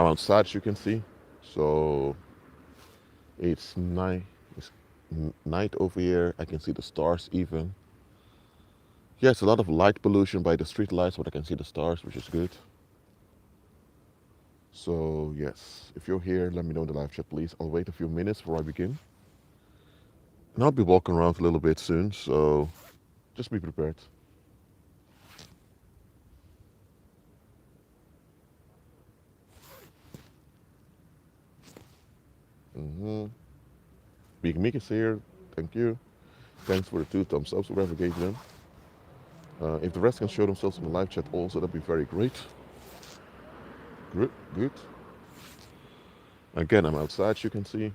I'm outside, as you can see. So it's night. It's night over here. I can see the stars even. Yeah, it's a lot of light pollution by the street lights, but I can see the stars, which is good. So yes, if you're here, let me know in the live chat, please. I'll wait a few minutes before I begin. And I'll be walking around a little bit soon, so just be prepared. Mm-hmm. Big Mick is here. Thank you. Thanks for the 2 thumbs up, whoever gave them. If the rest can show themselves in the live chat also, that'd be very great. Good, good. Again, I'm outside, you can see.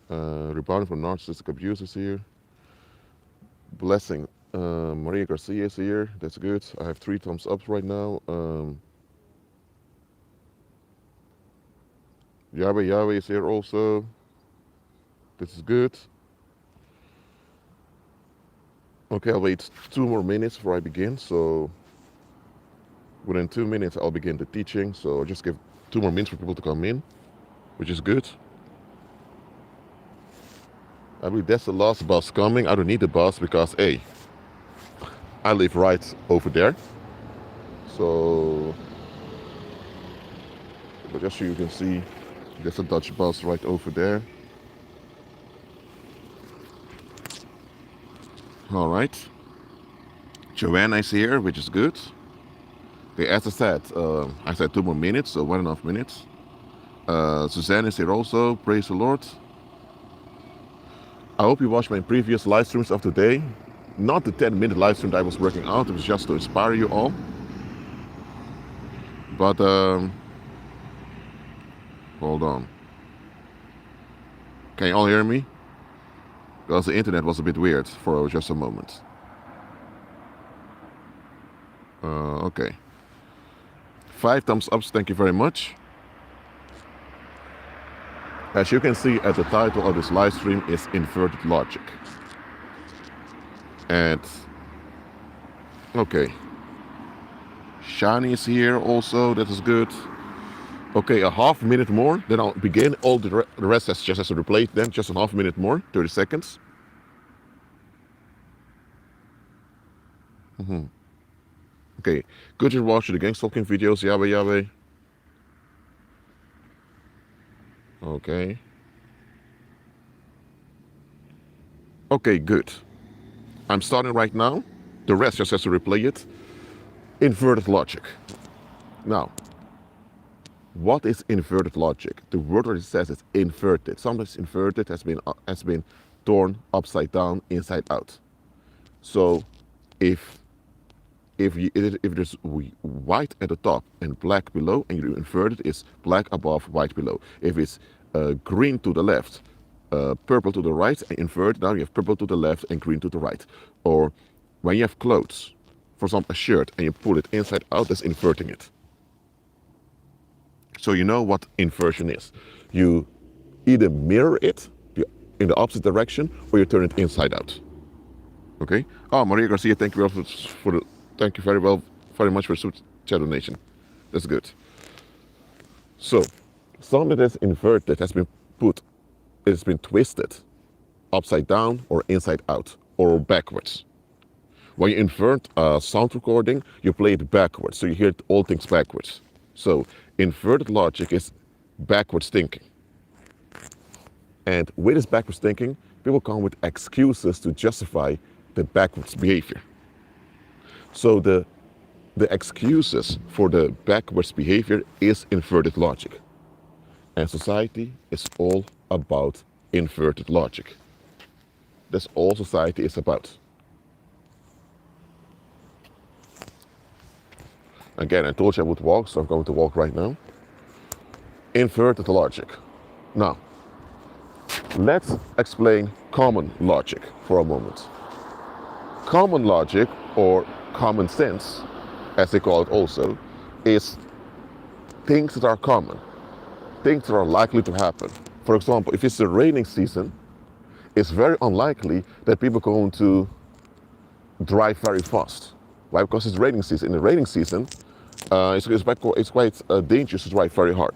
Rebounding from narcissistic abuse is here. Blessing. Maria Garcia is here. That's good. I have 3 thumbs up right now. Yahweh is here also. This is good. Okay, I'll wait 2 more minutes before I begin. So within 2 minutes, I'll begin the teaching. So I'll just give 2 more minutes for people to come in, which is good. I believe that's the last bus coming. I don't need the bus because, hey, I live right over there. So, but just so you can see, there's a Dutch bus right over there. All right. Joanna is here, which is good. Okay, as I said 2 more minutes, so 1.5 minutes. Suzanne is here also. Praise the Lord. I hope you watched my previous live streams of today. Not the 10-minute live stream that I was working out. It was just to inspire you all. But, hold on. Can you all hear me? Because the internet was a bit weird for just a moment. Okay. 5 thumbs up, thank you very much. As you can see at the title of this live stream is Inverted Logic. And, okay. Shani is here also, that is good. Okay, a half minute more, then I'll begin. All the rest just has to replace them, just a half minute more, 30 seconds. Okay, good to watch the gang stalking videos, Yahweh. Okay. Okay, good. I'm starting right now. The rest just has to replay it. Inverted logic. Now, what is inverted logic? The word already says it's inverted. Sometimes inverted has been torn upside down, inside out. So, if there's white at the top and black below, and you invert it, it's black above, white below. If it's green to the left, purple to the right, and invert, now you have purple to the left and green to the right. Or when you have clothes, for example, a shirt, and you pull it inside out, that's inverting it. So you know what inversion is. You either mirror it in the opposite direction, or you turn it inside out. Okay? Oh, Maria Garcia, thank you thank you very much for the chat donation. That's good. So, something that's inverted has been it's been twisted upside down or inside out or backwards. When you invert a sound recording, you play it backwards, so you hear all things backwards. So, inverted logic is backwards thinking. And with this backwards thinking, people come with excuses to justify the backwards behavior. So the excuses for the backwards behavior is inverted logic. And society is all about inverted logic. That's all society is about. Again, I told you I would walk, so I'm going to walk right now. Inverted logic. Now, let's explain common logic for a moment. Common logic, or common sense, as they call it also, is things that are common, things that are likely to happen. For example, if it's the raining season, it's very unlikely that people are going to drive very fast. Why? Because it's raining season. In the raining season, It's quite dangerous to drive very hard.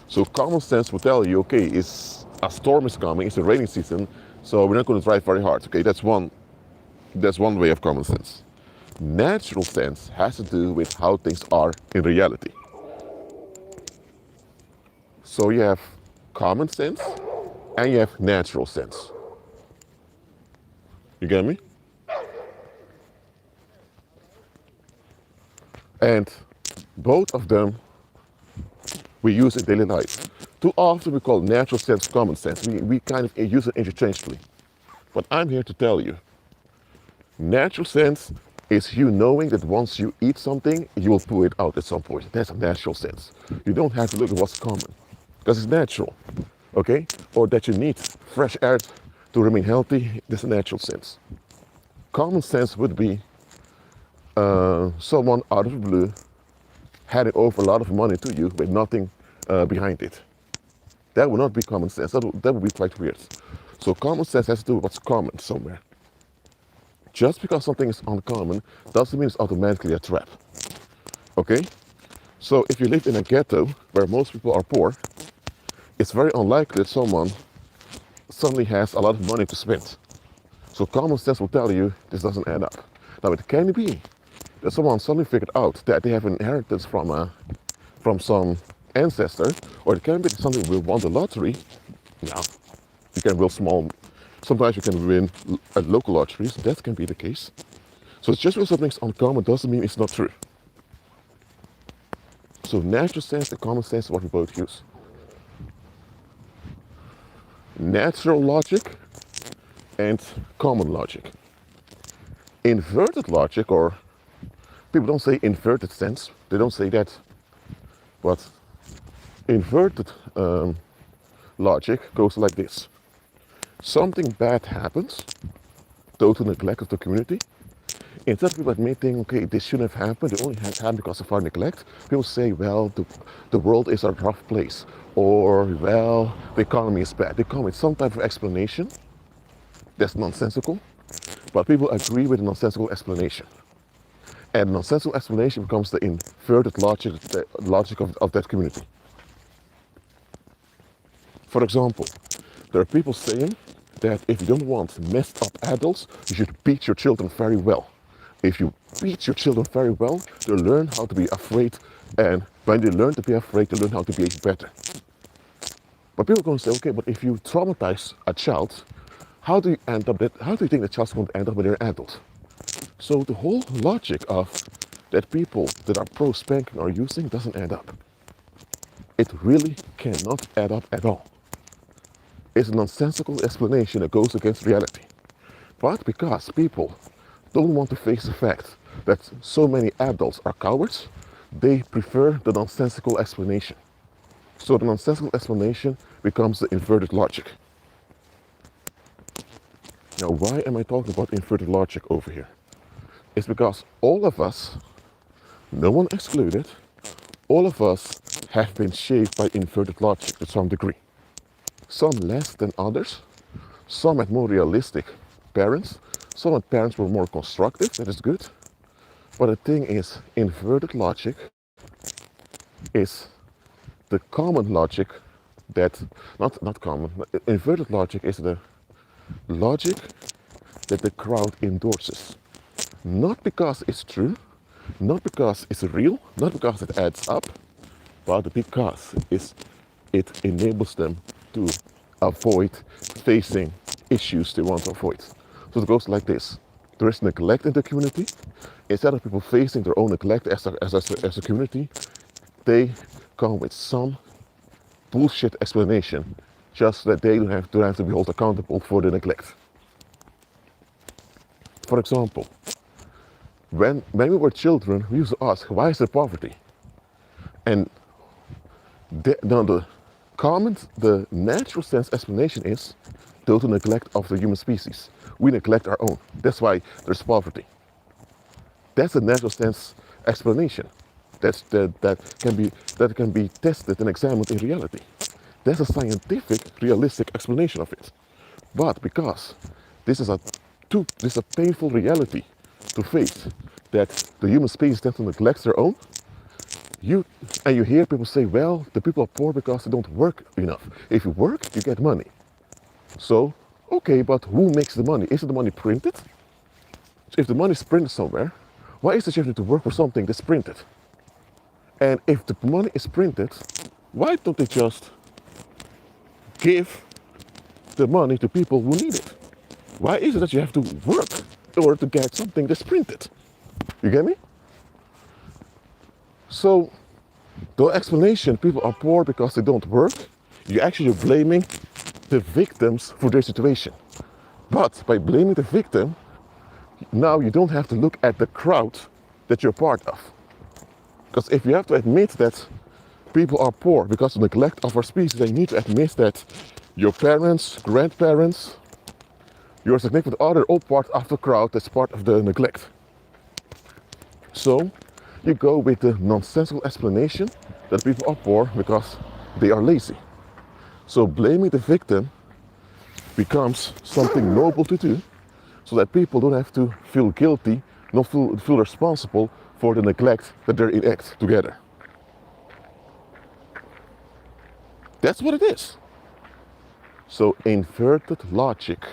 So common sense will tell you, okay, a storm is coming, it's a rainy season, so we're not going to drive very hard. Okay, that's one way of common sense. Natural sense has to do with how things are in reality. So you have common sense and you have natural sense. You get me? And both of them we use in daily life. Too often we call natural sense common sense. We kind of use it interchangeably. But I'm here to tell you, natural sense is you knowing that once you eat something, you will poo it out at some point. That's a natural sense. You don't have to look at what's common, because it's natural, okay? Or that you need fresh air to remain healthy, that's a natural sense. Common sense would be someone out of the blue handing over a lot of money to you with nothing behind it. That would not be common sense. That would be quite weird. So common sense has to do with what's common somewhere. Just because something is uncommon doesn't mean it's automatically a trap. Okay? So if you live in a ghetto where most people are poor, it's very unlikely that someone suddenly has a lot of money to spend. So common sense will tell you this doesn't add up. Now it can be that someone suddenly figured out that they have an inheritance from some ancestor, or it can be that somebody will won the lottery. Now, you can win small. Sometimes you can win at local lotteries. That can be the case. So it's just because something's uncommon doesn't mean it's not true. So natural sense and common sense is what we both use. Natural logic and common logic. Inverted logic, or people don't say inverted sense, they don't say that, but inverted logic goes like this. Something bad happens, total neglect of the community. Instead of people admitting, okay, this shouldn't have happened, it only happened because of our neglect, people say, well, the world is a rough place, or, well, the economy is bad. They come with some type of explanation that's nonsensical, but people agree with the nonsensical explanation. And nonsensical explanation becomes the inverted logic, of that community. For example, there are people saying that if you don't want messed up adults, you should beat your children very well. If you beat your children very well, they'll learn how to be afraid, and when they learn to be afraid, they learn how to behave better. But people are going to say, okay, but if you traumatize a child, how do you think the child's going to end up when they're an adult? So the whole logic of that people that are pro-spanking are using doesn't add up. It really cannot add up at all. It's a nonsensical explanation that goes against reality. But because people don't want to face the fact that so many adults are cowards, they prefer the nonsensical explanation. So the nonsensical explanation becomes the inverted logic. Now, why am I talking about inverted logic over here? It's because all of us, no one excluded, all of us have been shaped by inverted logic to some degree. Some less than others, some had more realistic parents, some had parents were more constructive, that is good. But the thing is, inverted logic is the common logic that, not common, inverted logic is the logic that the crowd endorses. Not because it's true, not because it's real, not because it adds up, but because it enables them to avoid facing issues they want to avoid. So it goes like this. There is neglect in the community. Instead of people facing their own neglect as a community, they come with some bullshit explanation just that they don't have to be held accountable for the neglect. For example, when we were children, we used to ask, why is there poverty? And the natural sense explanation is total neglect of the human species. We neglect our own. That's why there's poverty. That's a natural sense explanation. That can be tested and examined in reality. That's a scientific, realistic explanation of it. But because this is a painful reality to face, that the human species tends to neglect their own, You and you hear people say, well, the people are poor because they don't work enough. If you work, you get money. So, okay, but who makes the money? Isn't the money printed? If the money is printed somewhere, why is it you have to work for something that's printed? And if the money is printed, why don't they just give the money to people who need it? Why is it that you have to work in order to get something that's printed? You get me? So, the explanation, people are poor because they don't work, you're actually blaming the victims for their situation. But by blaming the victim, now you don't have to look at the crowd that you're part of. Because if you have to admit that people are poor because of neglect of our species, then you need to admit that your parents, grandparents, your significant other, all part of the crowd that's part of the neglect. So you go with the nonsensical explanation that people are poor because they are lazy. So blaming the victim becomes something noble to do, so that people don't have to feel guilty, not feel responsible for the neglect that they enact together. That's what it is. So inverted logic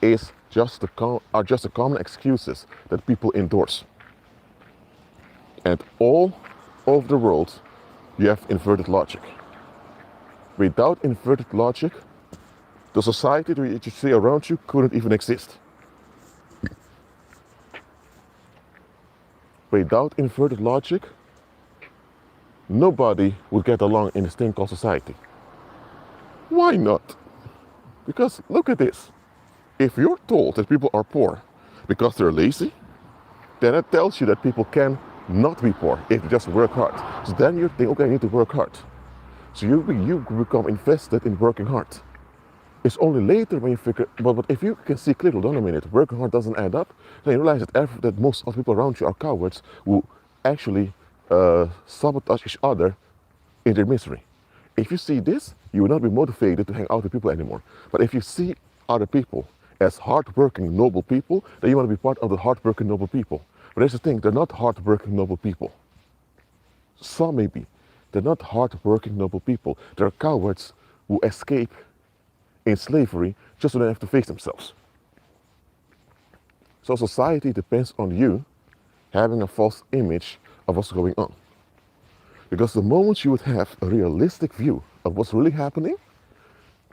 is are just the common excuses that people endorse. And all over the world, you have inverted logic. Without inverted logic, the society that you see around you couldn't even exist. Without inverted logic, nobody would get along in this thing called society. Why not? Because look at this. If you're told that people are poor because they're lazy, then it tells you that people can not be poor if they just work hard. So then you think, okay, I need to work hard. So you become invested in working hard. It's only later when you figure, but if you can see clearly, don't minute, working hard doesn't add up, then you realize that most of the people around you are cowards who actually sabotage each other in their misery. If you see this, you will not be motivated to hang out with people anymore. But if you see other people as hardworking, noble people, then you want to be part of the hardworking, noble people. But here's the thing, they're not hardworking, noble people. Some maybe. They're not hardworking, noble people. They're cowards who escape in slavery just so they have to face themselves. So society depends on you having a false image of what's going on. Because the moment you would have a realistic view of what's really happening,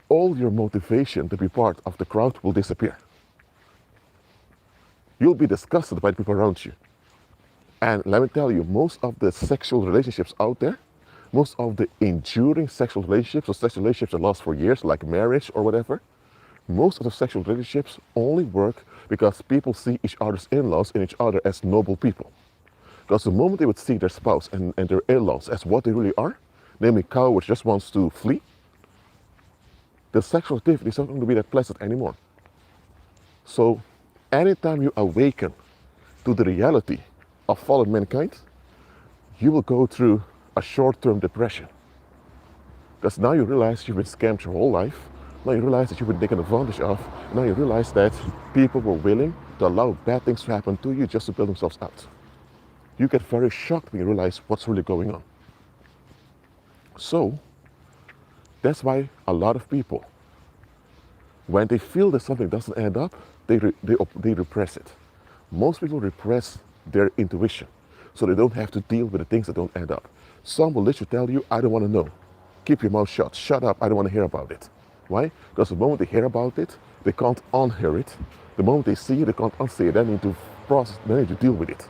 all your motivation to be part of the crowd will disappear. You'll be disgusted by the people around you. And let me tell you, most of the sexual relationships out there, most of the enduring sexual relationships or sexual relationships that last for years, like marriage or whatever, most of the sexual relationships only work because people see each other's in-laws and each other as noble people. Because the moment they would see their spouse and their in-laws as what they really are, namely cow which just wants to flee, the sexual activity is not going to be that pleasant anymore. So anytime you awaken to the reality of fallen mankind, you will go through a short-term depression. Because now you realize you've been scammed your whole life. Now you realize that you've been taken advantage of. Now you realize that people were willing to allow bad things to happen to you just to build themselves out. You get very shocked when you realize what's really going on. So that's why a lot of people, when they feel that something doesn't add up, they repress it. Most people repress their intuition so they don't have to deal with the things that don't add up. Some will literally tell you, I don't want to know. Keep your mouth shut. Shut up. I don't want to hear about it. Why? Because the moment they hear about it, they can't unhear it. The moment they see it, they can't unsee it. They need to process, they need to deal with it.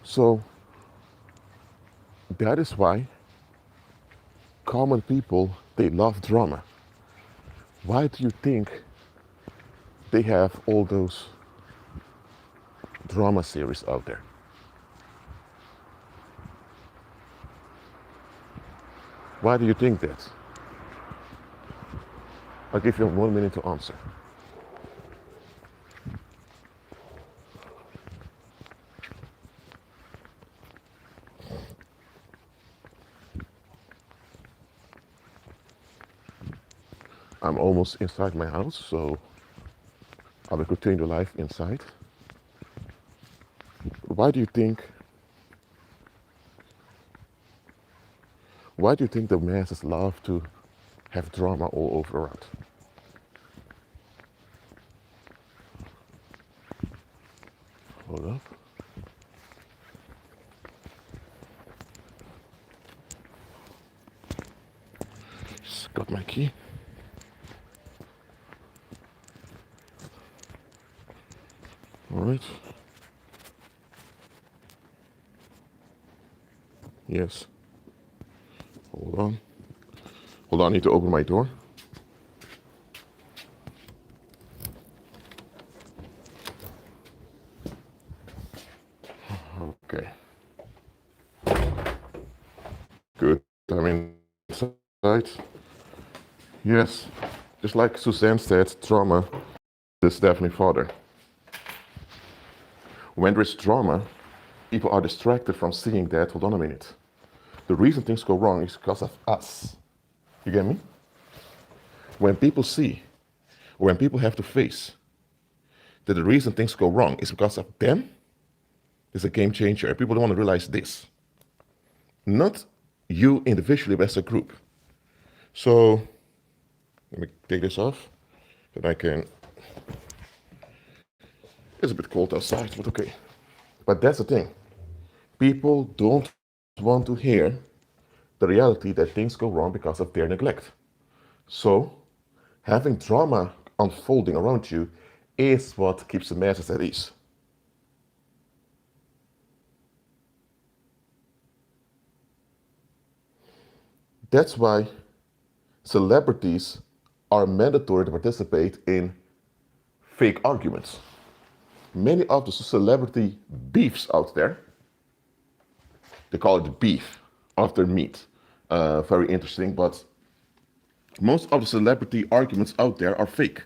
So that is why common people, they love drama. Why do you think they have all those drama series out there? Why do you think that? I'll give you 1 minute to answer. I'm almost inside my house, so I will continue life inside. Why do you think? Why do you think the masses love to have drama all over around? Hold up. Just got my key. All right. Yes. Hold on. Hold on, I need to open my door. Okay. Good. I'm inside. Yes. Just like Suzanne said, trauma is definitely father. When there is trauma, people are distracted from seeing that. Hold on a minute. The reason things go wrong is because of us. You get me? When people see, when people have to face that the reason things go wrong is because of them, it's a game changer. People don't want to realize this. Not you individually, but as a group. So, let me take this off, that I can. It's a bit cold outside, but okay. But that's the thing. People don't want to hear the reality that things go wrong because of their neglect. So, having drama unfolding around you is what keeps the masses at ease. That's why celebrities are mandatory to participate in fake arguments. Many of the celebrity beefs out there, they call it beef after meat. Very interesting, but most of the celebrity arguments out there are fake.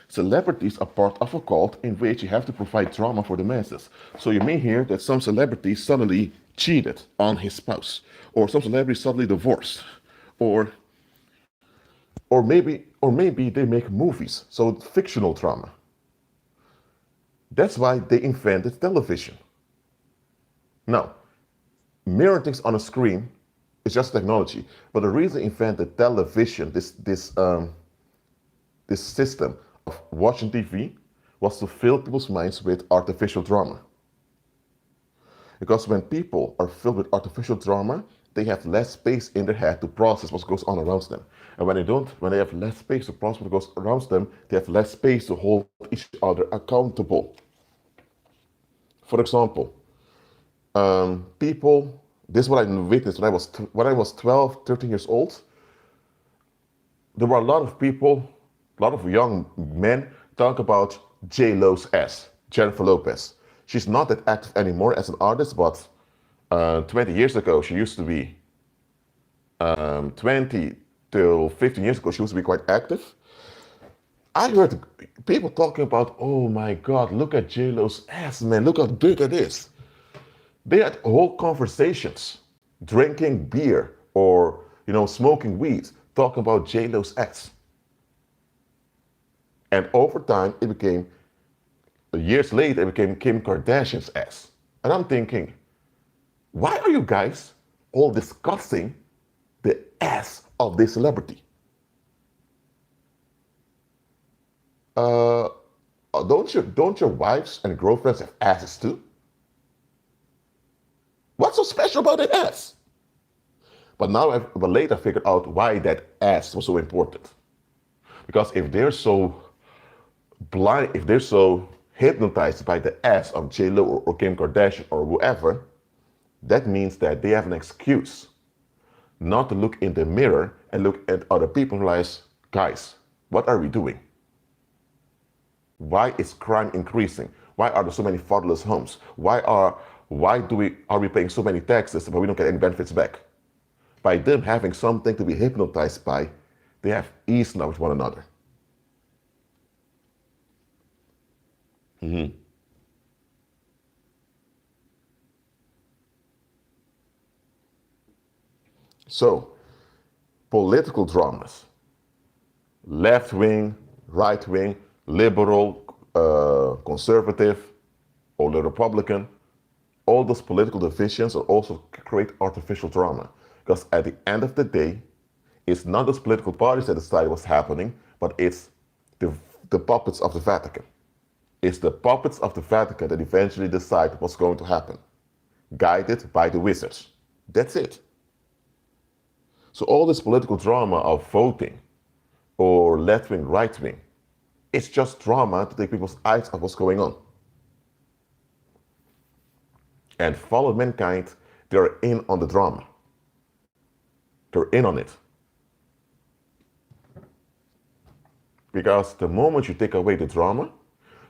Celebrities are part of a cult in which you have to provide drama for the masses. So you may hear that some celebrity suddenly cheated on his spouse, or some celebrity suddenly divorced, or maybe they make movies, so it's fictional drama. That's why they invented television. Now, mirroring things on a screen is just technology, but the reason they invented television, this system of watching TV, was to fill people's minds with artificial drama. Because when people are filled with artificial drama, they have less space in their head to process what goes on around them. And when they have less space to process what goes around them, they have less space to hold each other accountable. For example, people, this is what I witnessed when I was 12, 13 years old. There were a lot of people, a lot of young men talk about J-Lo's ass, Jennifer Lopez. She's not that active anymore as an artist, but 20 years ago, she used to be, 20 till 15 years ago, she used to be quite active. I heard people talking about, oh my God, look at J-Lo's ass, man, look how big it is. They had whole conversations, drinking beer or, smoking weed, talking about J-Lo's ass. And over time, years later, it became Kim Kardashian's ass. And I'm thinking, why are you guys all discussing the ass of this celebrity? Don't your wives and girlfriends have asses too? What's so special about that ass? But later I figured out why that ass was so important. Because if they're so blind, if they're so hypnotized by the ass of J-Lo or Kim Kardashian or whoever, that means that they have an excuse not to look in the mirror and look at other people and realize, guys, what are we doing? Why is crime increasing? Why are there so many fatherless homes? Why are we paying so many taxes but we don't get any benefits back? By them having something to be hypnotized by, they have ease now with one another. Mm-hmm. So, political dramas. left wing, right wing, liberal, conservative, or the Republican, all those political divisions are also create artificial drama. Because at the end of the day, it's not those political parties that decide what's happening, but it's the puppets of the Vatican. It's the puppets of the Vatican that eventually decide what's going to happen, guided by the wizards. That's it. So all this political drama of voting or left wing, right wing, it's just drama to take people's eyes off what's going on. And fallen mankind, they're in on the drama. They're in on it. Because the moment you take away the drama,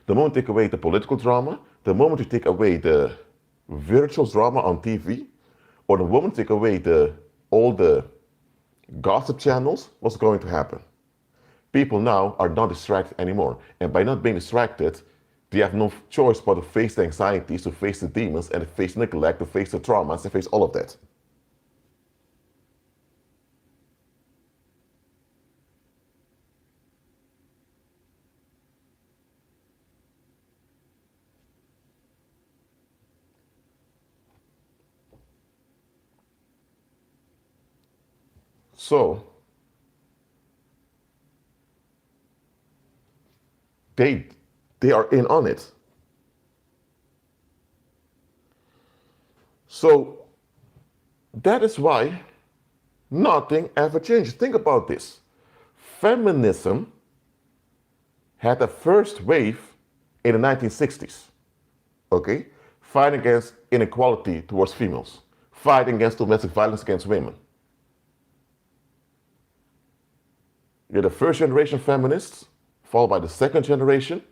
the moment you take away the political drama, the moment you take away the virtual drama on TV, or the moment you take away all the gossip channels, what's going to happen? People now are not distracted anymore. And by not being distracted, they have no choice but to face the anxieties, to face the demons, and to face neglect, to face the traumas, to face all of that. So, they are in on it. So, that is why nothing ever changes. Think about this. Feminism had a first wave in the 1960s, okay? Fighting against inequality towards females, fighting against domestic violence against women. You're the first generation feminists, followed by the second generation.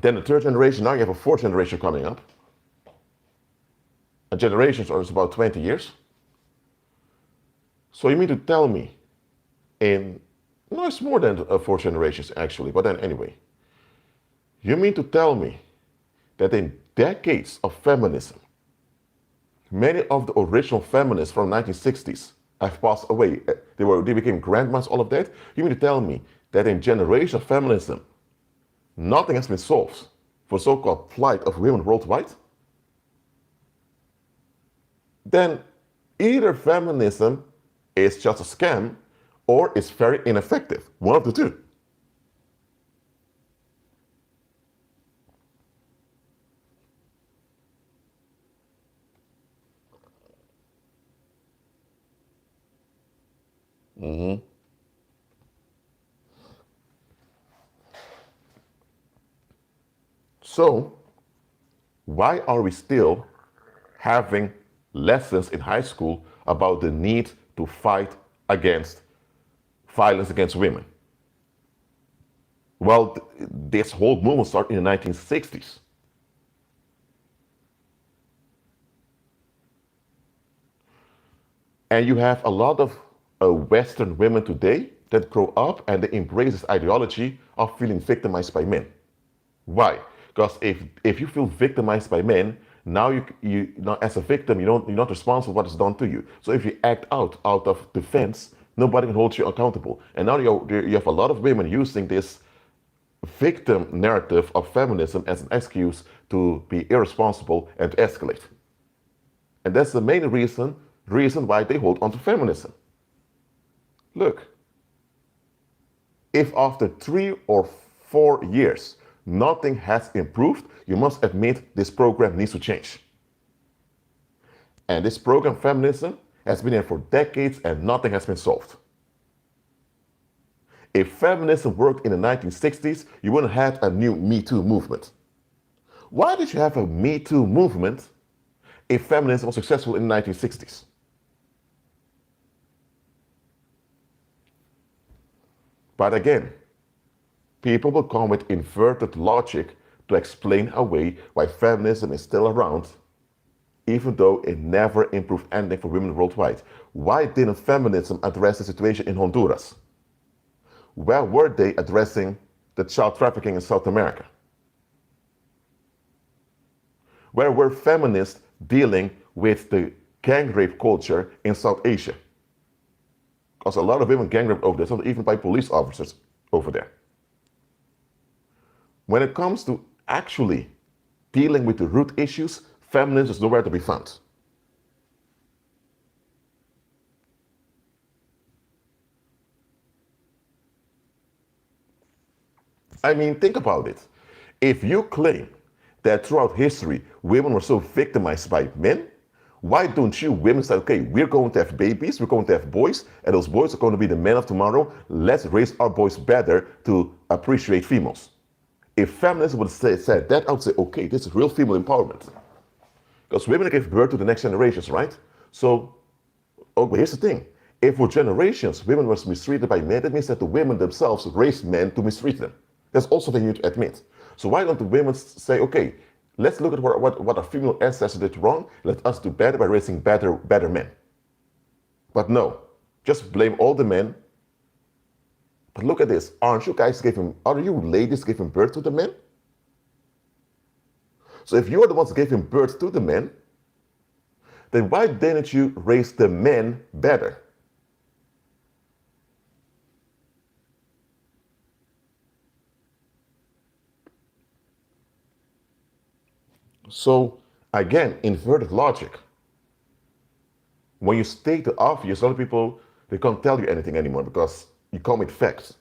Then the third generation, now you have a fourth generation coming up. A generation is about 20 years. So you mean to tell me no, it's more than four generations actually, but then anyway. You mean to tell me that in decades of feminism, many of the original feminists from the 1960s have passed away. They became grandmas, all of that. You mean to tell me that in generation of feminism, nothing has been solved for so-called plight of women worldwide? Then either feminism is just a scam or it's very ineffective. One of the two. So, why are we still having lessons in high school about the need to fight against violence against women? Well, this whole movement started in the 1960s. And you have a lot of Western women today that grow up and they embrace this ideology of feeling victimized by men. Why? Because if you feel victimized by men, now now as a victim, you're not responsible for what is done to you. So if you act out of defense, nobody can hold you accountable. And now you have a lot of women using this victim narrative of feminism as an excuse to be irresponsible and to escalate. And that's the main reason why they hold on to feminism. Look, if after 3 or 4 years nothing has improved, you must admit this program needs to change. And this program, feminism, has been here for decades and nothing has been solved. If feminism worked in the 1960s, you wouldn't have a new Me Too movement. Why did you have a Me Too movement if feminism was successful in the 1960s? But again, people will come with inverted logic to explain away why feminism is still around, even though it never improved anything for women worldwide. Why didn't feminism address the situation in Honduras? Where were they addressing the child trafficking in South America? Where were feminists dealing with the gang rape culture in South Asia? Because a lot of women gang raped over there, some even by police officers over there. When it comes to actually dealing with the root issues, feminism is nowhere to be found. I mean, think about it. If you claim that throughout history women were so victimized by men, why don't you women say, okay, we're going to have babies, we're going to have boys, and those boys are going to be the men of tomorrow. Let's raise our boys better to appreciate females. If feminists would say that, I would say, okay, this is real female empowerment. Because women give birth to the next generations, right? So, but here's the thing. If for generations women were mistreated by men, that means that the women themselves raised men to mistreat them. That's also something you need to admit. So why don't the women say, okay, let's look at what our female ancestors did wrong. Let us do better by raising better men. But no, just blame all the men. But look at this. Are you ladies giving birth to the men? So if you're the ones giving birth to the men, then why didn't you raise the men better? So again, inverted logic. When you state the obvious, a lot of people, they can't tell you anything anymore because you come with facts.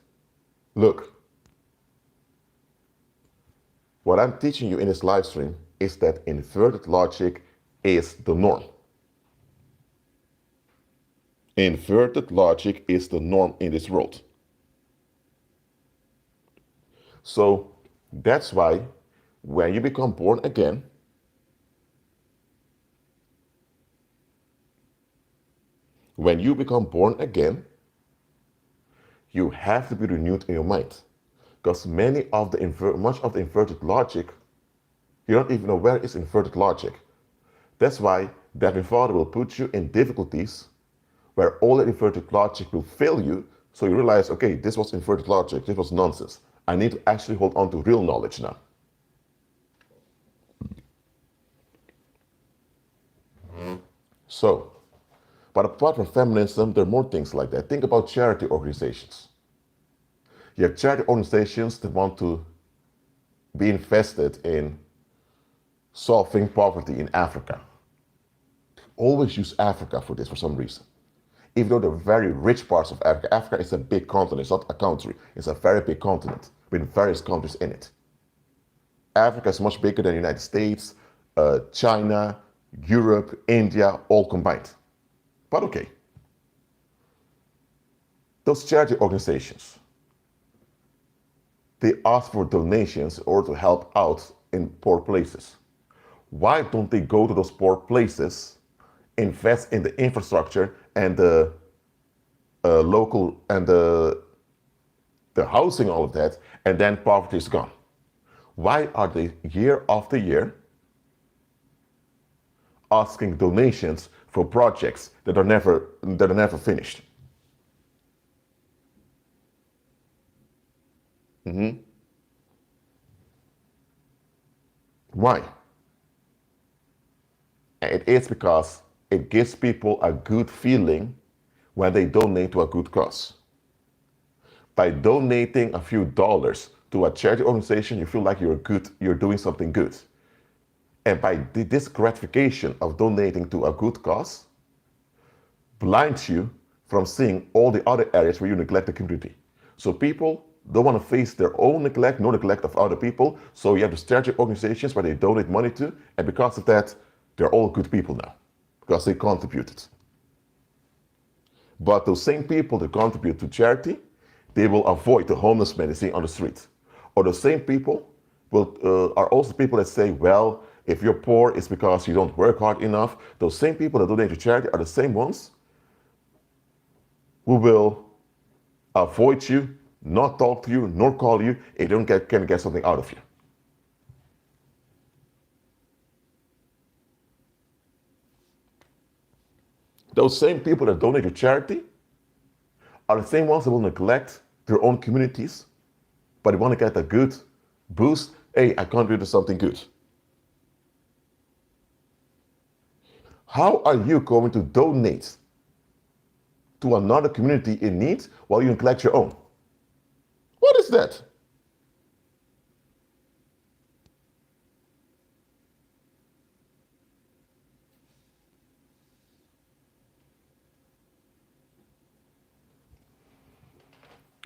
Look, what I'm teaching you in this live stream is that inverted logic is the norm. Inverted logic is the norm in this world. So that's why when you become born again, you have to be renewed in your mind. Because much of the inverted logic, you don't even know where is inverted logic. That's why the Heavenly Father will put you in difficulties where all the inverted logic will fail you, so you realize, okay, this was inverted logic, this was nonsense. I need to actually hold on to real knowledge now. So, but apart from feminism, there are more things like that. Think about charity organizations. You have charity organizations that want to be invested in solving poverty in Africa. Always use Africa for this for some reason. Even though the very rich parts of Africa, Africa is a big continent, it's not a country, it's a very big continent with various countries in it. Africa is much bigger than the United States, China, Europe, India, all combined. But okay, those charity organizations, they ask for donations in order to help out in poor places. Why don't they go to those poor places, invest in the infrastructure and the local and the housing, all of that, and then poverty is gone? Why are they year after year asking donations for projects that are never finished? Why? It is because it gives people a good feeling when they donate to a good cause. By donating a few dollars to a charity organization, you feel like you're doing something good. And by this gratification of donating to a good cause, blinds you from seeing all the other areas where you neglect the community. So people don't want to face their own neglect, nor neglect of other people. So you have the charity organizations where they donate money to, and because of that, they're all good people now, because they contributed. But those same people that contribute to charity, they will avoid the homeless men they see on the street. Or the same people are also people that say, well, if you're poor, it's because you don't work hard enough. Those same people that donate to charity are the same ones who will avoid you, not talk to you, nor call you if they can get something out of you. Those same people that donate to charity are the same ones that will neglect their own communities, but they want to get a good boost. Hey, I contribute to something good. How are you going to donate to another community in need while you neglect your own. What is that?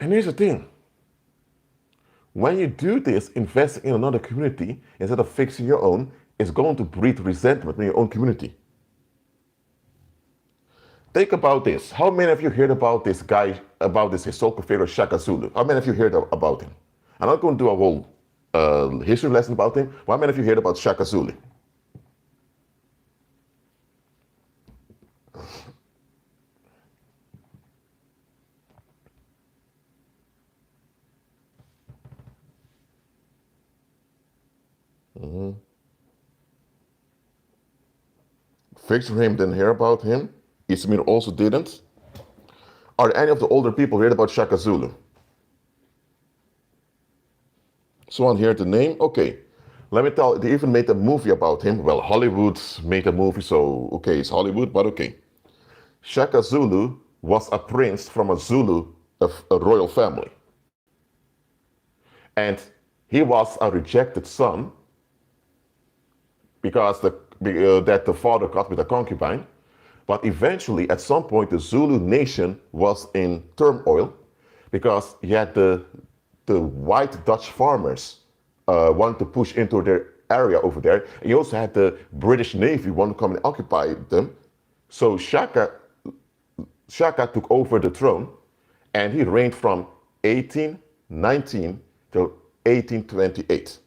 And here's the thing. When you do this, investing in another community instead of fixing your own, it's going to breed resentment in your own community. Think about this. How many of you heard about this guy, about this historical figure Shaka Zulu? How many of you heard about him? I'm not going to do a whole history lesson about him, but how many of you heard about Shaka Zulu? Fixer him didn't hear about him. Ismail also didn't. Are any of the older people heard about Shaka Zulu? Someone heard the name? Okay. Let me tell you, they even made a movie about him. Well, Hollywood made a movie, so okay, it's Hollywood, but okay. Shaka Zulu was a prince from a Zulu, a royal family. And he was a rejected son because that the father got with a concubine. But eventually, at some point, the Zulu nation was in turmoil because you had the white Dutch farmers wanted to push into their area over there. And you also had the British Navy want to come and occupy them. So Shaka took over the throne, and he reigned from 1819 till 1828.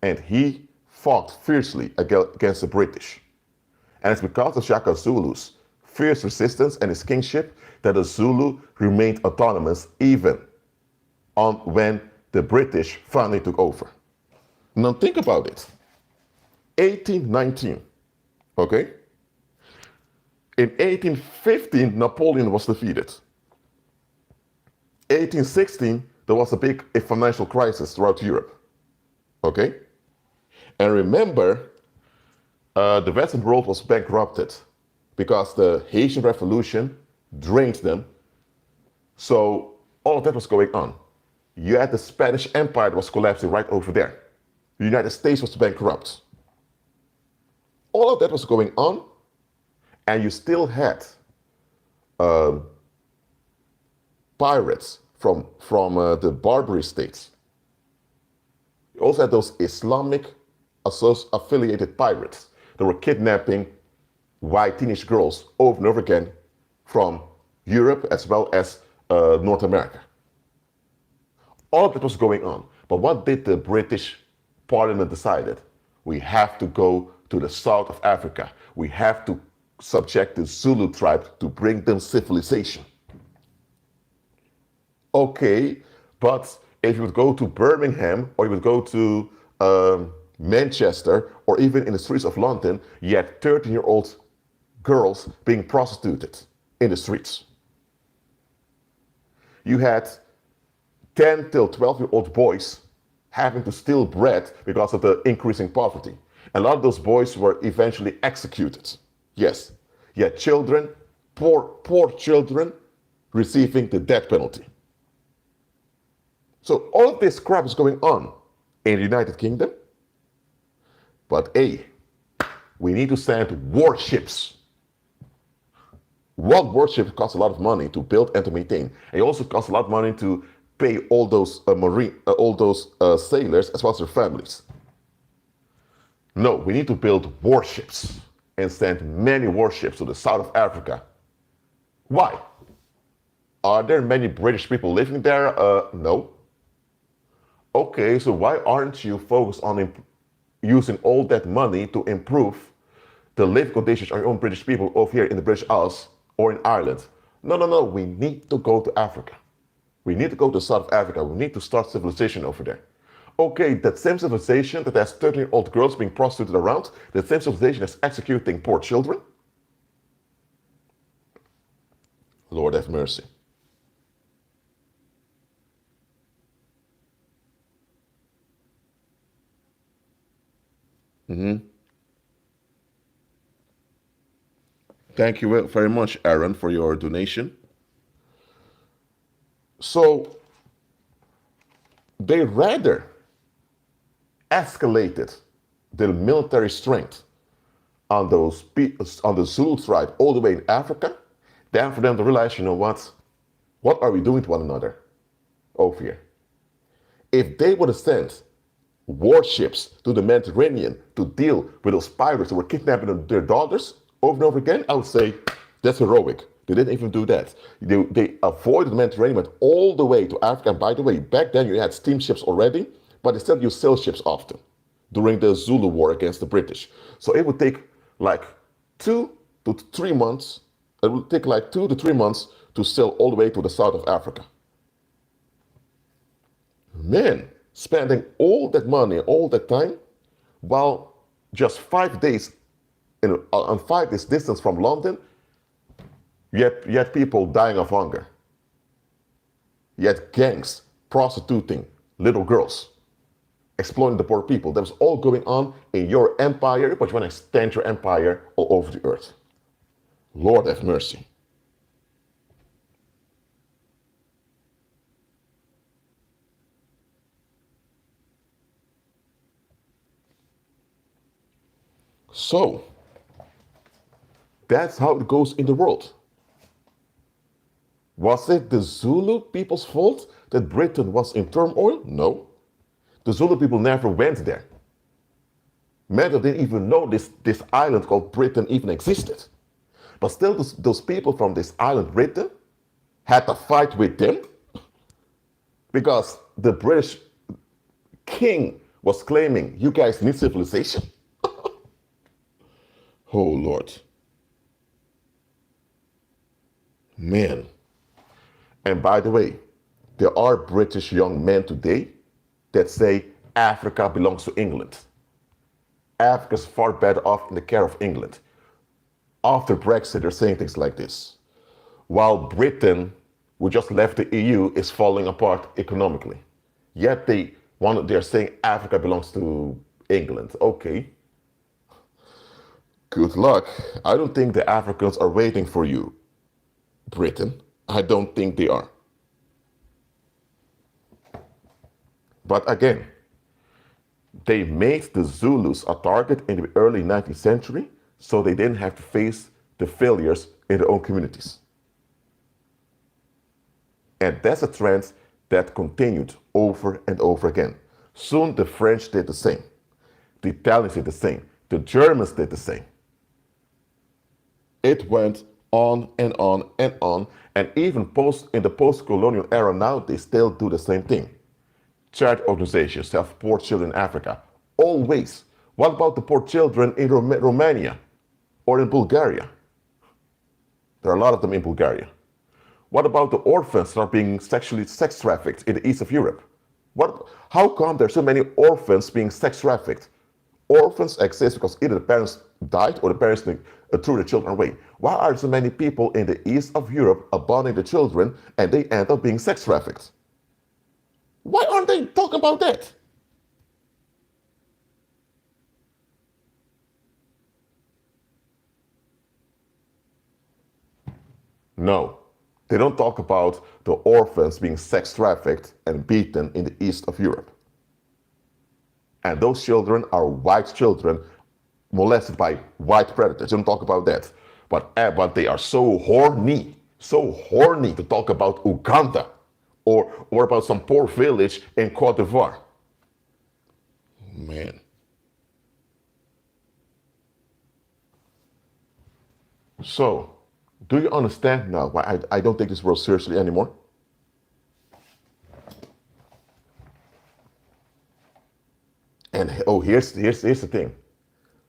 And he fought fiercely against the British. And it's because of Shaka Zulu's fierce resistance and his kingship that the Zulu remained autonomous even on when the British finally took over. Now think about it. 1819, okay? In 1815, Napoleon was defeated. 1816, there was a big financial crisis throughout Europe, okay? And remember, the Western world was bankrupted because the Haitian Revolution drained them. So all of that was going on. You had the Spanish Empire that was collapsing right over there. The United States was bankrupt. All of that was going on, and you still had pirates from the Barbary states. You also had those Islamic affiliated pirates that were kidnapping white teenage girls over and over again from Europe as well as North America. All of that was going on. But what did the British Parliament decide? We have to go to the south of Africa. We have to subject the Zulu tribe to bring them civilization. Okay, but if you would go to Birmingham or you would go to Manchester or even in the streets of London, you had 13-year-old girls being prostituted in the streets. You had 10 till 12-year-old boys having to steal bread because of the increasing poverty. And a lot of those boys were eventually executed. Yes, you had children, poor children, receiving the death penalty. So all of this crap is going on in the United Kingdom. But A, we need to send warships. One warship costs a lot of money to build and to maintain. And it also costs a lot of money to pay all those sailors as well as their families. No, we need to build warships and send many warships to the south of Africa. Why? Are there many British people living there? No. Okay, so why aren't you focused on using all that money to improve the living conditions of your own British people over here in the British Isles or in Ireland? No, we need to go to Africa. We need to go to South Africa. We need to start civilization over there. Okay, that same civilization that has 13-year-old girls being prostituted around, that same civilization that's executing poor children. Lord have mercy. Thank you very much, Aaron, for your donation. So they rather escalated the military strength on on the Zulu tribe all the way in Africa than for them to realize, you know what are we doing to one another over here? If they would have sent warships to the Mediterranean to deal with those pirates who were kidnapping their daughters over and over again, I would say that's heroic. They didn't even do that. They avoided the Mediterranean, went all the way to Africa. And by the way, back then you had steamships already, but they still used sail ships often during the Zulu War against the British. So it would take like 2 to 3 months. It would take like 2 to 3 months to sail all the way to the south of Africa. Man, spending all that money, all that time, while just 5 days, on 5 days distance from London, you had people dying of hunger. You had gangs prostituting little girls, exploiting the poor people. That was all going on in your empire, but you want to extend your empire all over the earth. Lord have mercy. So, that's how it goes in the world. Was it the Zulu people's fault that Britain was in turmoil? No. The Zulu people never went there. Many didn't even know this island called Britain even existed. But still, those people from this island, Britain, had to fight with them because the British king was claiming, you guys need civilization. Oh, Lord. Man. And by the way, there are British young men today that say Africa belongs to England. Africa's far better off in the care of England. After Brexit, they're saying things like this. While Britain, who just left the EU, is falling apart economically. Yet they're saying Africa belongs to England. Okay. Good luck. I don't think the Africans are waiting for you, Britain. I don't think they are. But again, they made the Zulus a target in the early 19th century so they didn't have to face the failures in their own communities. And that's a trend that continued over and over again. Soon the French did the same. The Italians did the same. The Germans did the same. It went on and on and on. And even in the post-colonial era now, they still do the same thing. Charity organizations have poor children in Africa. Always. What about the poor children in Romania or in Bulgaria? There are a lot of them in Bulgaria. What about the orphans that are being sexually sex trafficked in the east of Europe? How come there are so many orphans being sex trafficked? Orphans exist because either the parents died or the parents threw the children away. Why are so many people in the east of Europe abandoning the children and they end up being sex trafficked? Why aren't they talking about that? No, they don't talk about the orphans being sex trafficked and beaten in the east of Europe. And those children are white children molested by white predators. They don't talk about that. But they are so horny to talk about Uganda or about some poor village in Cote d'Ivoire. Man. So, do you understand now why I don't take this world seriously anymore? And here's the thing.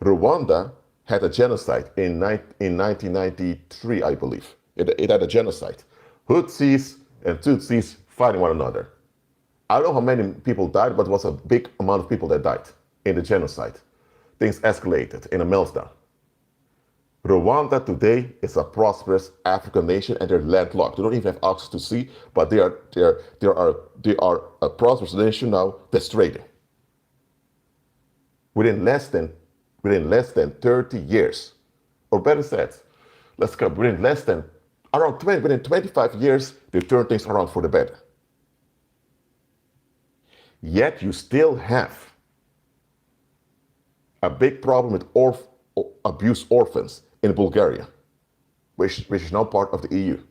Rwanda had a genocide in 1993, I believe. It had a genocide. Hutsis and Tutsis fighting one another. I don't know how many people died, but it was a big amount of people that died in the genocide. Things escalated in a meltdown. Rwanda today is a prosperous African nation and they're landlocked. They don't even have access to sea, but they are a prosperous nation now that's trading. Within less than 30 years, or better said, let's go, within less than, within 25 years, they turn things around for the better. Yet you still have a big problem with abused orphans in Bulgaria, which is now part of the EU.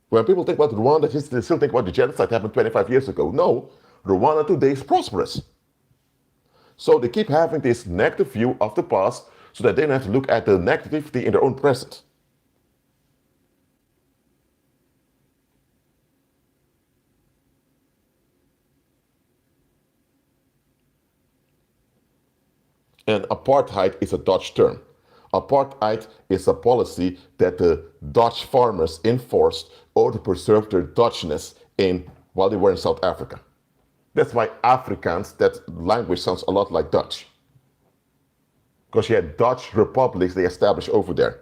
When people think about Rwanda, they still think about the genocide happened 25 years ago. No, Rwanda today is prosperous. So they keep having this negative view of the past so that they don't have to look at the negativity in their own present. And apartheid is a Dutch term. Apartheid is a policy that the Dutch farmers enforced in order to preserve their Dutchness while they were in South Africa. That's why Afrikaans, that language sounds a lot like Dutch. Because you had Dutch republics they established over there.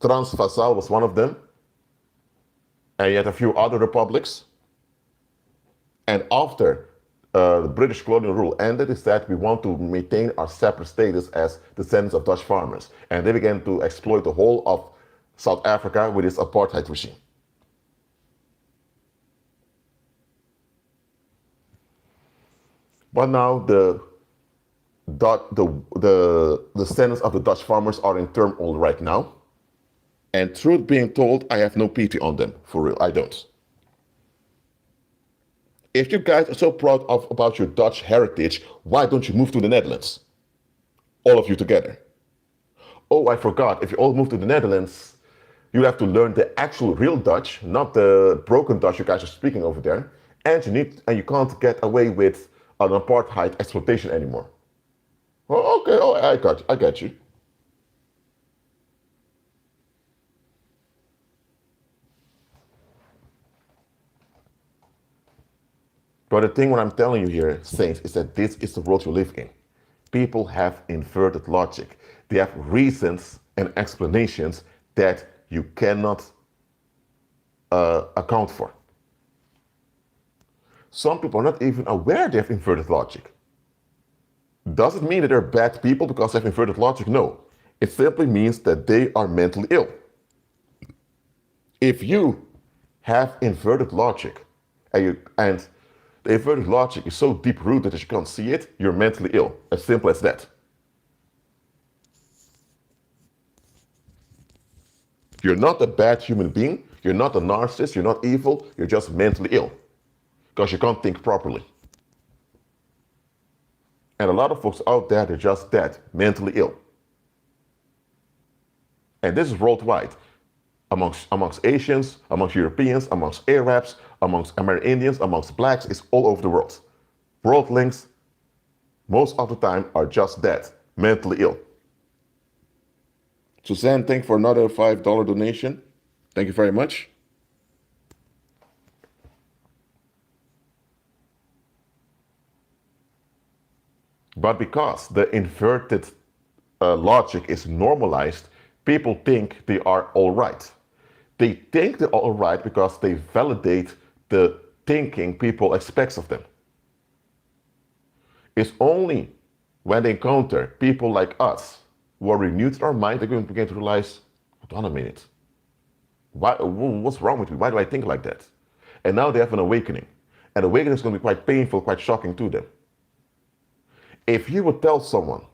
Transvaal was one of them. And you had a few other republics. And after the British colonial rule ended, is that we want to maintain our separate status as descendants of Dutch farmers. And they began to exploit the whole of South Africa with its apartheid regime. But now the descendants of the Dutch farmers are in turmoil right now. And truth being told, I have no pity on them, for real, I don't. If you guys are so proud about your Dutch heritage, why don't you move to the Netherlands? All of you together. Oh, I forgot, if you all move to the Netherlands, you have to learn the actual real Dutch, not the broken Dutch you guys are speaking over there. And you can't get away with an apartheid exploitation anymore. Oh, okay, I get you. But the thing what I'm telling you here, Saints, is that this is the world you live in. People have inverted logic. They have reasons and explanations that you cannot account for. Some people are not even aware they have inverted logic. Does it mean that they're bad people because they have inverted logic? No. It simply means that they are mentally ill. If you have inverted logic and the inverted logic is so deep-rooted that you can't see it, you're mentally ill. As simple as that. You're not a bad human being. You're not a narcissist. You're not evil. You're just mentally ill. Because you can't think properly. And a lot of folks out there, they're just that, mentally ill. And this is worldwide. Amongst Asians, amongst Europeans, amongst Arabs, amongst Amerindians, amongst blacks, it's all over the world. Worldlings, most of the time, are just that, mentally ill. Suzanne, thank you for another $5 donation. Thank you very much. But because the inverted logic is normalized, people think they are all right. They think they're all right because they validate the thinking people expect of them. It's only when they encounter people like us who are renewed in our mind, they're going to begin to realize, hold on a minute. What's wrong with me? Why do I think like that? And now they have an awakening. And awakening is going to be quite painful, quite shocking to them. If you would tell someone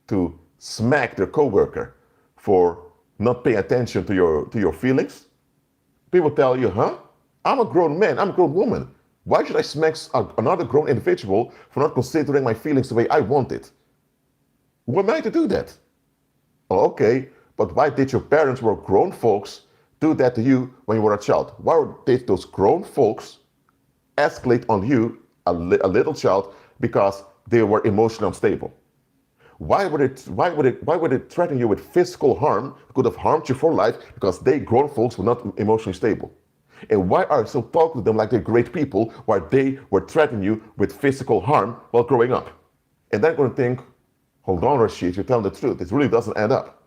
to smack their coworker for not paying attention to your feelings, people tell you, I'm a grown man, I'm a grown woman. Why should I smack another grown individual for not considering my feelings the way I want it? Who am I to do that? Oh, okay, but why did your parents who were grown folks do that to you when you were a child? Why did those grown folks escalate on you, a little child, because they were emotionally unstable? Why would it threaten you with physical harm? It could have harmed you for life because they, grown folks, were not emotionally stable. And why are you still talking to them like they're great people while they were threatening you with physical harm while growing up? And they're going to think, hold on, Rashid, you're telling the truth. It really doesn't add up.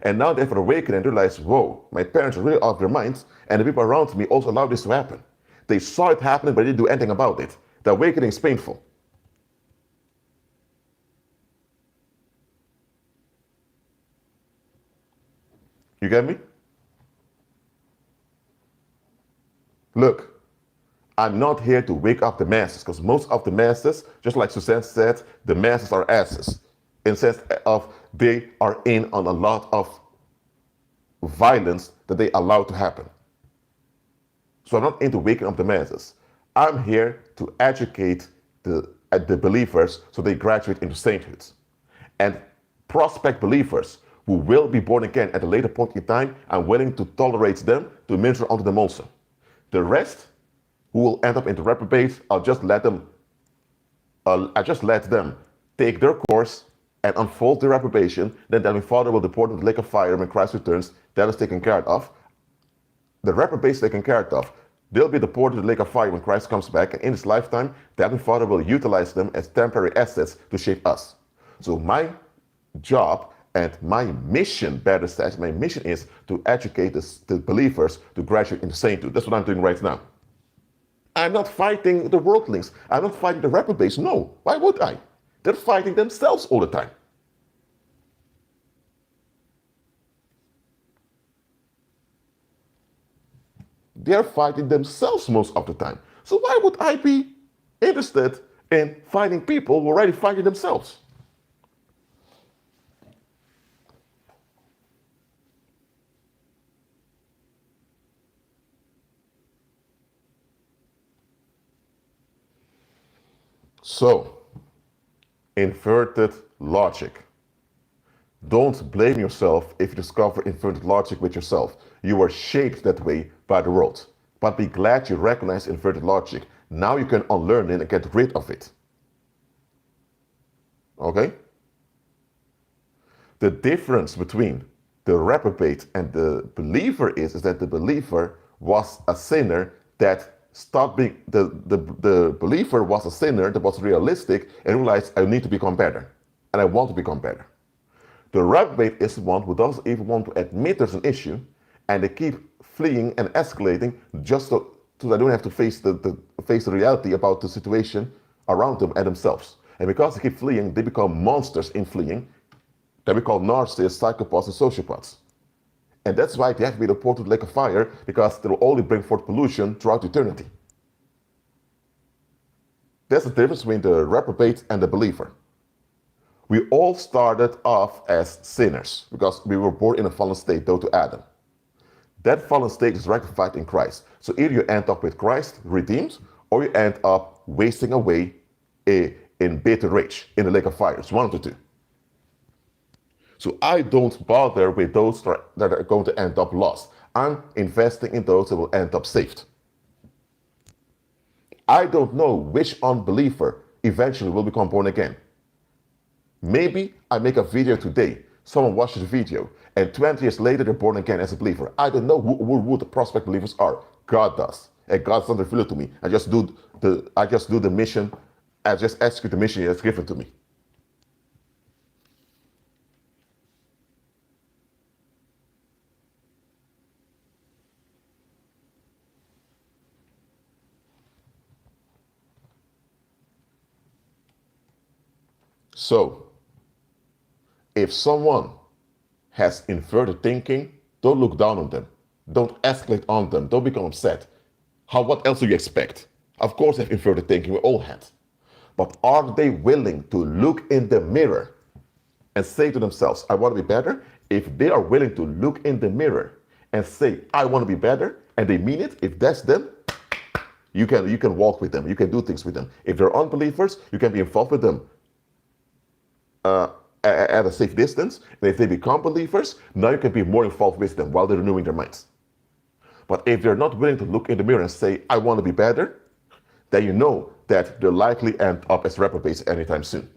And now they have an awakening and realize, whoa, my parents are really out of their minds, and the people around me also allowed this to happen. They saw it happening, but they didn't do anything about it. The awakening is painful. You get me? Look, I'm not here to wake up the masses, because most of the masses, just like Suzanne said, the masses are asses. In the sense of they are in on a lot of violence that they allow to happen. So I'm not into waking up the masses. I'm here to educate the believers so they graduate into sainthood. And prospect believers who will be born again at a later point in time, I'm willing to tolerate them, to minister unto them also. The rest, who will end up into reprobates, I just let them take their course and unfold their reprobation. Then my Father will deport them to the lake of fire when Christ returns. That is taken care of. The reprobates taken care of. They'll be deported to the lake of fire when Christ comes back, and in his lifetime, the Heavenly Father will utilize them as temporary assets to shape us. So my job and my mission, better said, my mission is to educate the believers to graduate into sainthood. That's what I'm doing right now. I'm not fighting the worldlings. I'm not fighting the reprobates. No, why would I? They're fighting themselves all the time. They're fighting themselves most of the time. So why would I be interested in fighting people who are already fighting themselves? So, inverted logic. Don't blame yourself if you discover inverted logic with yourself. You were shaped that way by the world. But be glad you recognize inverted logic. Now you can unlearn it and get rid of it. Okay? The difference between the reprobate and the believer is that the believer was a sinner that stopped being, the believer was a sinner that was realistic and realized I need to become better. And I want to become better. The reprobate is the one who doesn't even want to admit there's an issue, and they keep fleeing and escalating just so they don't have to face the reality about the situation around them and themselves. And because they keep fleeing, they become monsters in fleeing that we call narcissists, psychopaths, and sociopaths. And that's why they have to be deported to the lake of fire, because they will only bring forth pollution throughout eternity. That's the difference between the reprobate and the believer. We all started off as sinners because we were born in a fallen state, though to Adam. That fallen state is rectified in Christ. So either you end up with Christ redeemed, or you end up wasting away in bitter rage in the lake of fire. It's one of the two. So I don't bother with those that are going to end up lost. I'm investing in those that will end up saved. I don't know which unbeliever eventually will become born again. Maybe I make a video today, someone watches the video, and 20 years later they're born again as a believer. I don't know who the prospect believers are. God does. And God doesn't reveal it to me. I just do the mission. I just execute the mission that's given to me. So, if someone has inverted thinking, don't look down on them. Don't escalate on them. Don't become upset. What else do you expect? Of course they have inverted thinking, we all had. But are they willing to look in the mirror and say to themselves, I want to be better? If they are willing to look in the mirror and say, I want to be better, and they mean it, if that's them, you can walk with them. You can do things with them. If they're unbelievers, you can be involved with them at a safe distance. And if they become believers, now you can be more involved with them while they're renewing their minds. But if they're not willing to look in the mirror and say, I want to be better, then you know that they'll likely end up as reprobates anytime soon.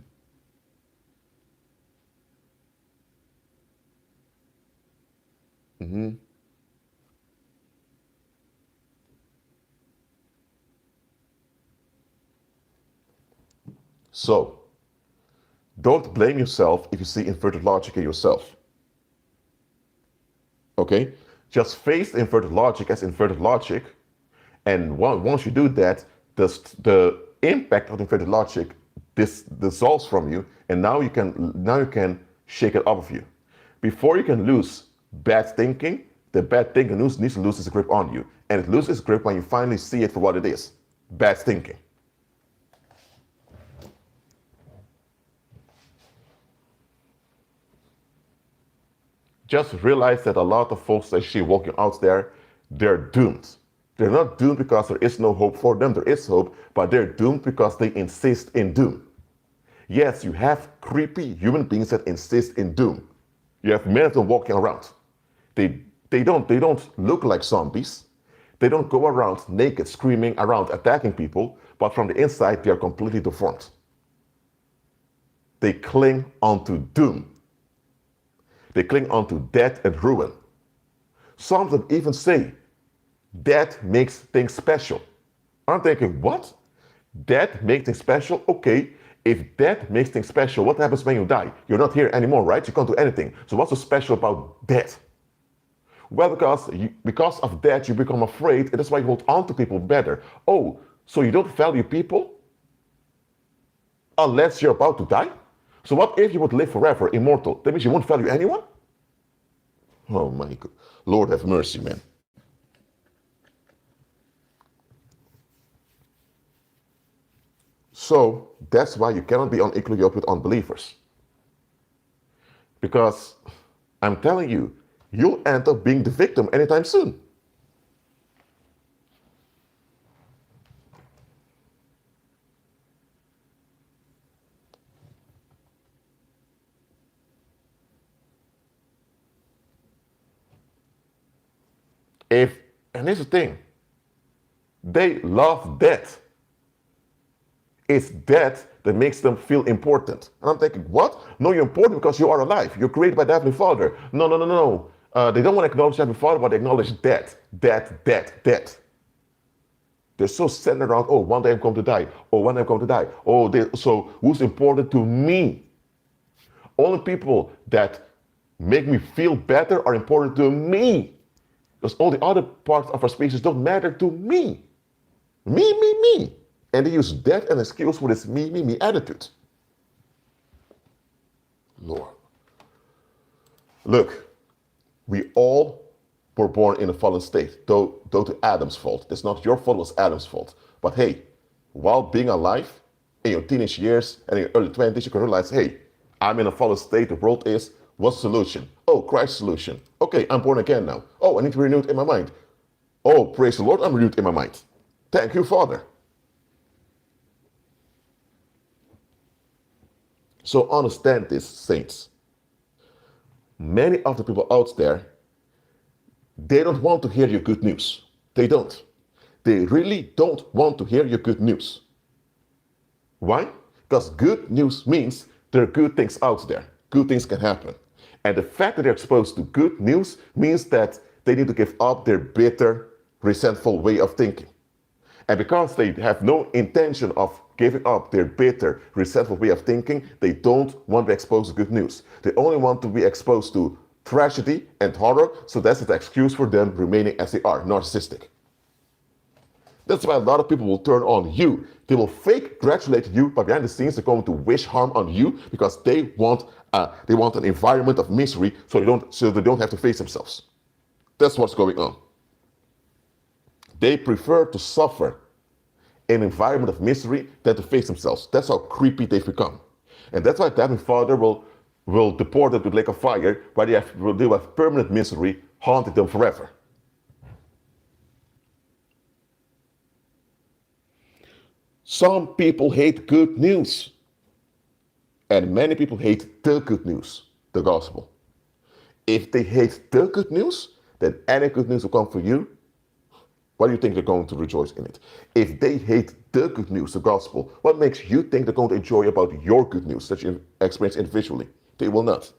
Mm-hmm. So, don't blame yourself if you see inverted logic in yourself. Okay? Just face the inverted logic as inverted logic, and once you do that, the impact of inverted logic dissolves from you, and now you can shake it off of you. Before you can lose bad thinking, the bad thinking needs to lose its grip on you. And it loses its grip when you finally see it for what it is. Bad thinking. Just realize that a lot of folks that see walking out there, they're doomed. They're not doomed because there is no hope for them. There is hope, but they're doomed because they insist in doom. Yes, you have creepy human beings that insist in doom. You have many of them walking around. They don't look like zombies. They don't go around naked, screaming around, attacking people, but from the inside, they are completely deformed. They cling onto doom. They cling onto death and ruin. Some of them even say, death makes things special. I'm thinking, what? Death makes things special? Okay, if death makes things special, what happens when you die? You're not here anymore, right? You can't do anything. So what's so special about death? Well, because of that, you become afraid, and that's why you hold on to people better. Oh, so you don't value people unless you're about to die? So what if you would live forever, immortal? That means you won't value anyone? Oh my God. Lord have mercy, man. So that's why you cannot be unequally yoked with unbelievers. Because I'm telling you, you'll end up being the victim anytime soon. And here's the thing, they love death. It's death that makes them feel important. And I'm thinking, what? No, you're important because you are alive. You're created by the Heavenly Father. No. They don't want to acknowledge the Heavenly Father, but they acknowledge death. They're so centered around, oh, one day I'm going to die. Oh, one day I'm going to die. Oh, so who's important to me? Only people that make me feel better are important to me. Because all the other parts of our species don't matter to me. Me. And they use death as an excuse for this me attitude. Lord. Look, we all were born in a fallen state, though to Adam's fault. It's not your fault, it was Adam's fault. But hey, while being alive, in your teenage years and in your early 20s, you can realize, hey, I'm in a fallen state, the world is, what's the solution? Oh, Christ's solution. Okay, I'm born again now. Oh, I need to be renewed in my mind. Oh, praise the Lord, I'm renewed in my mind. Thank you, Father. So understand this, saints. Many of the people out there, they don't want to hear your good news. They don't. They really don't want to hear your good news. Why? Because good news means there are good things out there. Good things can happen. And the fact that they're exposed to good news means that they need to give up their bitter, resentful way of thinking. And because they have no intention of giving up their bitter, resentful way of thinking, they don't want to be exposed to good news. They only want to be exposed to tragedy and horror, so that's the excuse for them remaining as they are, narcissistic. That's why a lot of people will turn on you. They will fake congratulate you, but behind the scenes they're going to wish harm on you because they want an environment of misery so they don't have to face themselves. That's what's going on. They prefer to suffer in an environment of misery than to face themselves. That's how creepy they've become. And that's why the Heavenly Father will deport them to the lake of fire, where they will have permanent misery haunting them forever. Some people hate good news. And many people hate the good news, the gospel. If they hate the good news, then any good news will come for you. Why do you think they're going to rejoice in it? If they hate the good news, the gospel, what makes you think they're going to enjoy about your good news that you experience individually? They will not.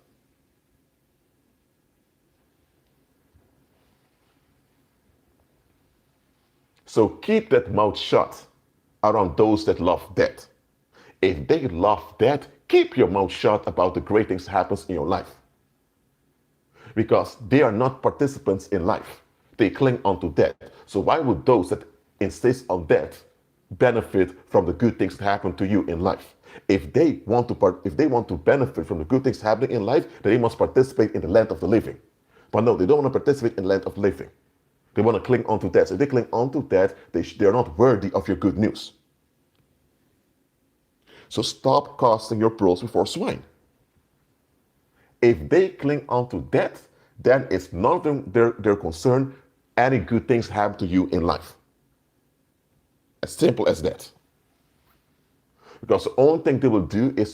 So keep that mouth shut around those that love death. If they love death, keep your mouth shut about the great things that happens in your life. Because they are not participants in life. They cling onto death. So why would those that insist on death benefit from the good things that happen to you in life? If they want to benefit from the good things happening in life, then they must participate in the land of the living. But no, they don't want to participate in land of living. They want to cling on to that. So if they cling on to that, they're not worthy of your good news. So stop casting your pearls before swine. If they cling on to that, then it's not their concern any good things happen to you in life. As simple as that. Because the only thing they will do is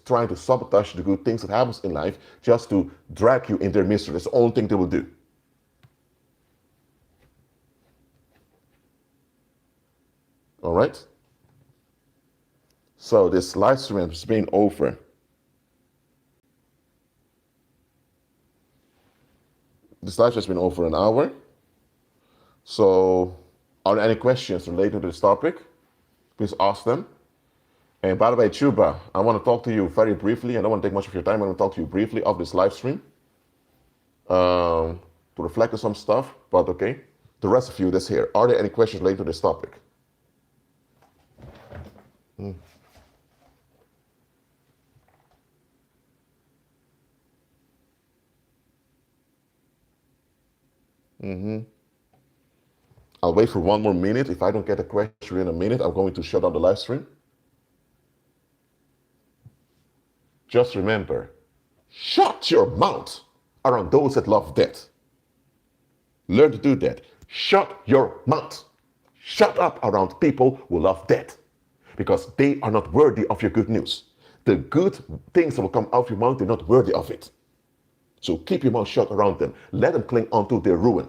trying to sabotage the good things that happens in life just to drag you in their misery. That's the only thing they will do. All right? So this live stream has been over. This live has been over an hour. So are there any questions related to this topic? Please ask them. And by the way, Chuba, I want to talk to you very briefly. I don't want to take much of your time. I want to talk to you briefly of this live stream. To reflect on some stuff, but okay. The rest of you that's here, are there any questions related to this topic? I'll wait for 1 more minute. If I don't get a question in a minute, I'm going to shut down the live stream. Just remember, shut your mouth around those that love death. Learn to do that. Shut your mouth. Shut up around people who love death, because they are not worthy of your good news. The good things that will come out of your mouth, they're not worthy of it. So keep your mouth shut around them. Let them cling onto their ruin.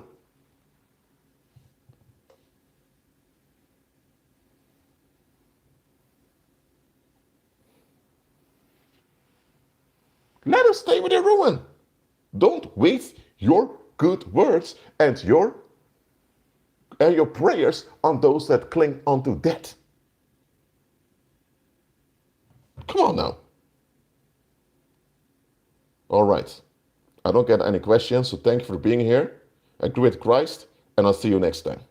Let them stay with their ruin. Don't waste your good words and your prayers on those that cling onto death. Come on now. All right. I don't get any questions, so thank you for being here. Agree with Christ, and I'll see you next time.